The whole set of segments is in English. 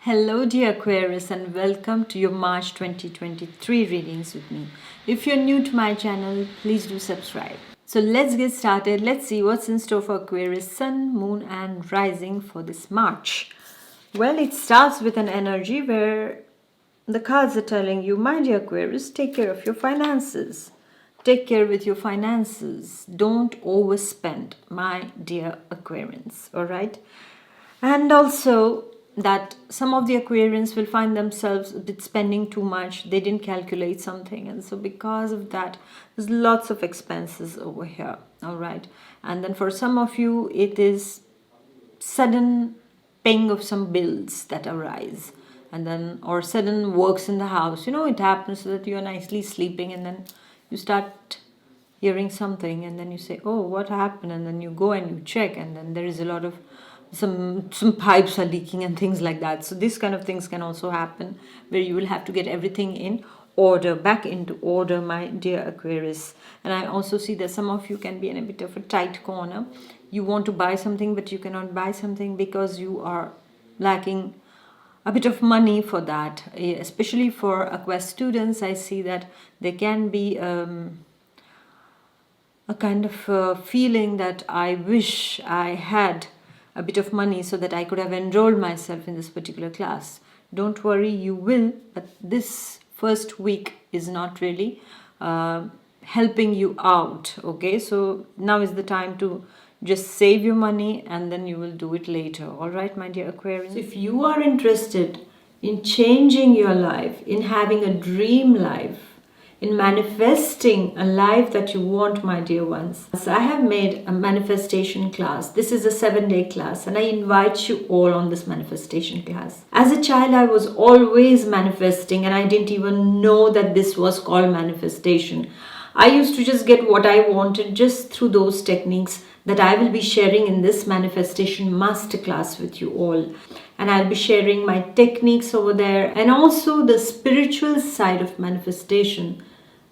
Hello dear Aquarius and welcome to your March 2023 readings with me. If you're new to my channel, please do subscribe. So let's get started. Let's see what's in store for Aquarius Sun, Moon and Rising for this March. Well, it starts with an energy where the cards are telling you, my dear Aquarius, take care of your finances. Take care with your finances. Don't overspend, my dear Aquarians. All right. And also that some of the Aquarians will find themselves a bit spending too much. They didn't calculate something. And so because of that, there's lots of expenses over here. All right. And then for some of you, it is sudden paying of some bills that arise. And then, or sudden works in the house. It happens so that you're nicely sleeping and then you start hearing something and then you say, oh, what happened? And then you go and you check and then there is a lot of some pipes are leaking and things like that. So these kind of things can also happen where you will have to get everything in order, back into order, my dear Aquarius. And I also see that some of you can be in a bit of a tight corner. You want to buy something but you cannot buy something because you are lacking a bit of money for that. Especially for Aquarius students, I see that there can be a kind of feeling that I wish I had a bit of money so that I could have enrolled myself in this particular class. Don't worry, you will, but this first week is not really helping you out. Okay, so now is the time to just save your money and then you will do it later. All right, my dear Aquarius. So if you are interested in changing your life, in having a dream life, in manifesting a life that you want, my dear ones. So I have made a manifestation class. This is a 7-day class and I invite you all on this manifestation class. As a child, I was always manifesting and I didn't even know that this was called manifestation. I used to just get what I wanted just through those techniques that I will be sharing in this manifestation masterclass with you all. And I'll be sharing my techniques over there and also the spiritual side of manifestation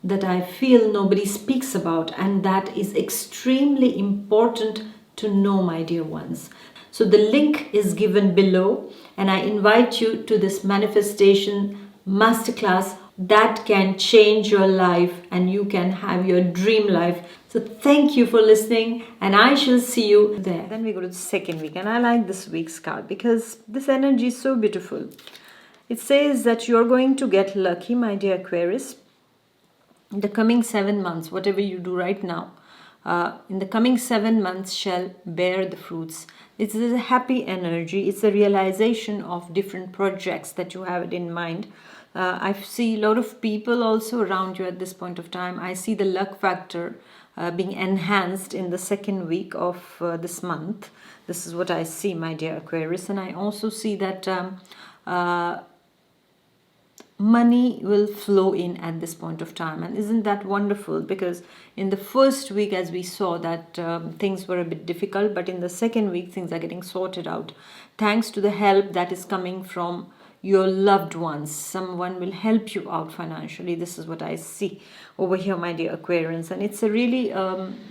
that I feel nobody speaks about, and that is extremely important to know, my dear ones. So the link is given below and I invite you to this manifestation masterclass that can change your life and you can have your dream life. So thank you for listening and I shall see you there. Then we go to the second week and I like this week's card because this energy is so beautiful. It says that you're going to get lucky, my dear Aquarius. In the coming 7 months, whatever you do right now, in the coming 7 months shall bear the fruits. It's a happy energy. It's a realization of different projects that you have in mind. I see a lot of people also around you at this point of time. I see the luck factor being enhanced in the second week of this month. This is what I see, my dear Aquarius. And I also see that money will flow in at this point of time. And isn't that wonderful? Because in the first week, as we saw, that things were a bit difficult, but in the second week things are getting sorted out thanks to the help that is coming from your loved ones. Someone will help you out financially. This is what I see over here, my dear Aquarians. And it's a really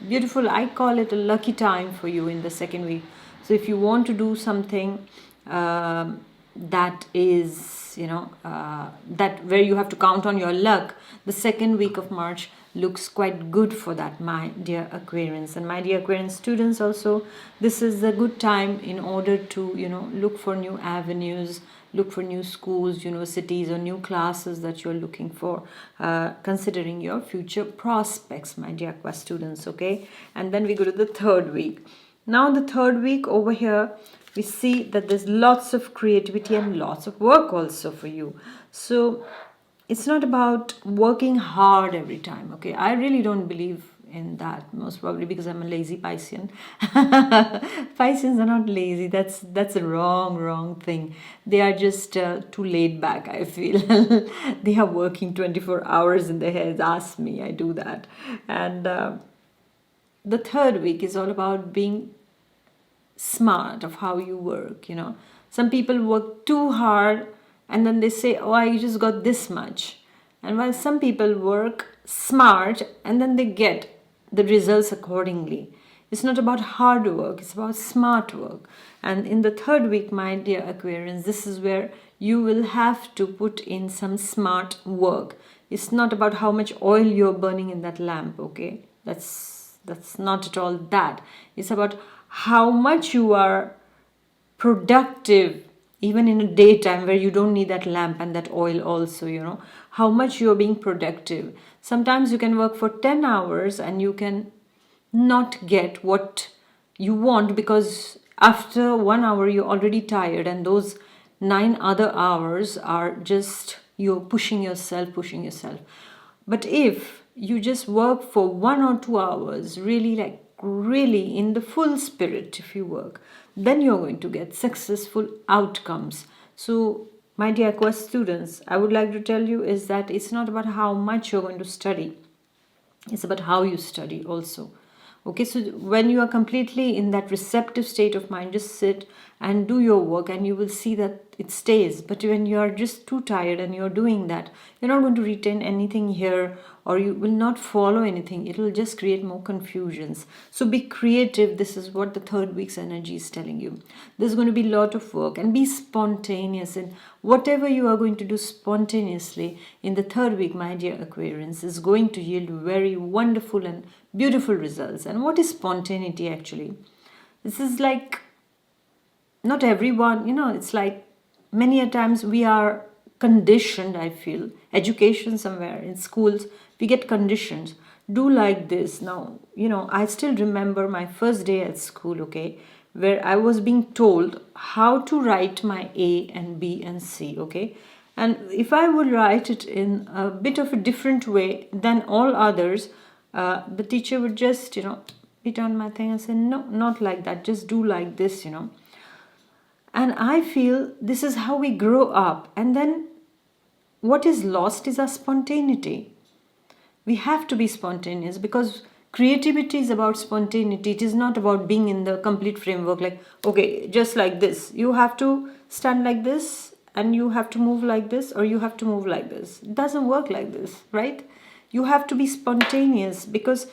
beautiful, I call it a lucky time for you in the second week. So if you want to do something that is that where you have to count on your luck, the second week of March looks quite good for that, my dear Aquarians. And my dear Aquarian students also, this is a good time in order to look for new avenues, look for new schools, universities or new classes that you're looking for, considering your future prospects, my dear Aqua students. Okay, and then we go to the third week. Now the third week over here, we see that there's lots of creativity and lots of work also for you. So it's not about working hard every time. Okay, I really don't believe in that, most probably because I'm a lazy Piscean. Pisceans are not lazy. That's a wrong thing. They are just too laid back, I feel. They are working 24 hours in their heads. Ask me, I do that. And the third week is all about being smart of how you work. Some people work too hard and then they say, oh, I just got this much. And while some people work smart and then they get the results accordingly. It's not about hard work, it's about smart work. And in the third week, my dear Aquarians, this is where you will have to put in some smart work. It's not about how much oil you're burning in that lamp, okay? That's not at all that. It's about how much you are productive, even in a daytime where you don't need that lamp and that oil also, how much you're being productive. Sometimes you can work for 10 hours and you can not get what you want, because after 1 hour you're already tired, and those 9 other hours are just you're pushing yourself. But if you just work for 1 or 2 hours, really, like really in the full spirit, if you work, then you're going to get successful outcomes. So my dear Aqua students, I would like to tell you is that it's not about how much you're going to study, it's about how you study also. Okay, so when you are completely in that receptive state of mind, just sit and do your work and you will see that it stays. But when you are just too tired and you're doing that, you're not going to retain anything here, or you will not follow anything. It will just create more confusions. So be creative. This is what the third week's energy is telling you. There's going to be a lot of work, and be spontaneous in whatever you are going to do spontaneously in the third week, my dear Aquarians, is going to yield very wonderful and beautiful results. And what is spontaneity actually? This is like, not everyone, it's like many a times we are conditioned, I feel, education somewhere in schools, we get conditioned, do like this. Now, I still remember my first day at school, okay, where I was being told how to write my A and B and C, okay. And if I would write it in a bit of a different way than all others, the teacher would just, beat on my thing and say, no, not like that, just do like this, And I feel this is how we grow up. And then what is lost is our spontaneity. We have to be spontaneous, because creativity is about spontaneity. It is not about being in the complete framework, like, okay, just like this. You have to stand like this, and you have to move like this, or you have to move like this. It doesn't work like this, right? You have to be spontaneous, because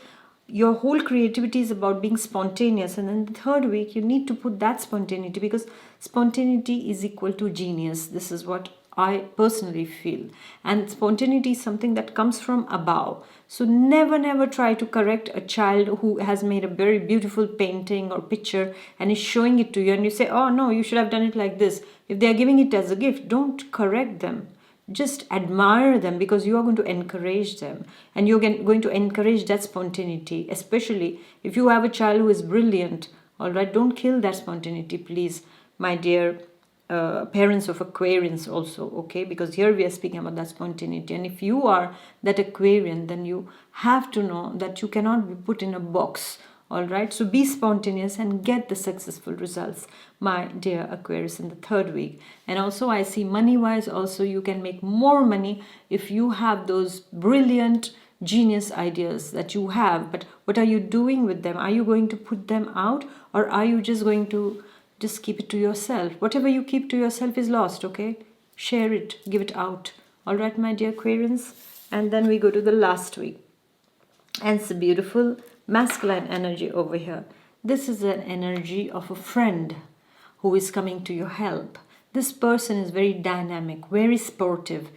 your whole creativity is about being spontaneous. And in the third week, you need to put that spontaneity, because spontaneity is equal to genius. This is what I personally feel. And spontaneity is something that comes from above. So never try to correct a child who has made a very beautiful painting or picture and is showing it to you, and you say, oh no, you should have done it like this. If they are giving it as a gift, don't correct them. Just admire them, because you are going to encourage them, and you're going to encourage that spontaneity. Especially if you have a child who is brilliant, all right, don't kill that spontaneity, please, my dear parents of Aquarians also, okay, because here we are speaking about that spontaneity. And if you are that Aquarian, then you have to know that you cannot be put in a box. All right, so be spontaneous and get the successful results, my dear Aquarius, in the third week. And also I see money wise also you can make more money if you have those brilliant genius ideas that you have. But what are you doing with them? Are you going to put them out, or are you just going to just keep it to yourself? Whatever you keep to yourself is lost, okay? Share it, give it out. All right, my dear Aquarians. And then we go to the last week. And it's a beautiful masculine energy over here. This is an energy of a friend who is coming to your help. This person is very dynamic, very sportive,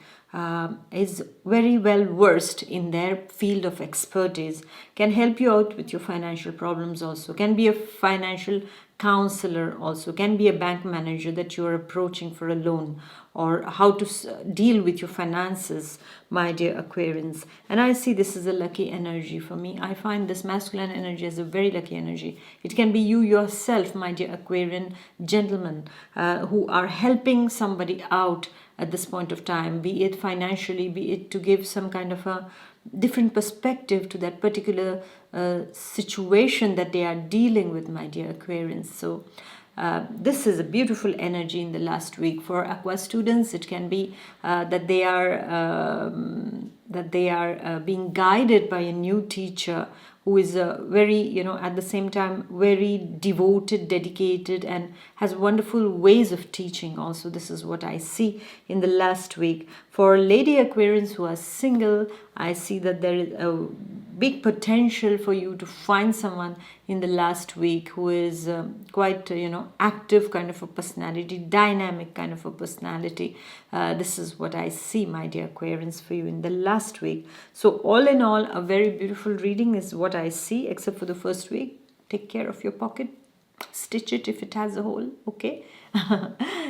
is very well versed in their field of expertise, can help you out with your financial problems also, can be a financial counselor also, can be a bank manager that you are approaching for a loan, or how to deal with your finances, my dear Aquarians. And I see this is a lucky energy for me. I find this masculine energy as a very lucky energy. It can be you yourself, my dear Aquarian gentlemen, who are helping somebody out at this point of time, be it financially, be it to give some kind of a different perspective to that particular situation that they are dealing with, my dear Aquarians. So this is a beautiful energy in the last week for Aqua students. It can be that they are being guided by a new teacher who is very, at the same time, very devoted, dedicated, and has wonderful ways of teaching also. This is what I see in the last week. For Lady Aquarians who are single, I see that there is a big potential for you to find someone in the last week who is quite, active kind of a personality, dynamic kind of a personality. This is what I see, my dear Aquarians, for you in the last week. So all in all, a very beautiful reading is what I see, except for the first week. Take care of your pocket. Stitch it if it has a hole, okay?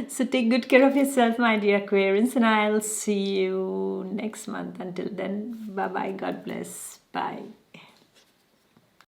So take good care of yourself, my dear Aquarians, and I'll see you next month. Until then, bye bye, God bless, bye.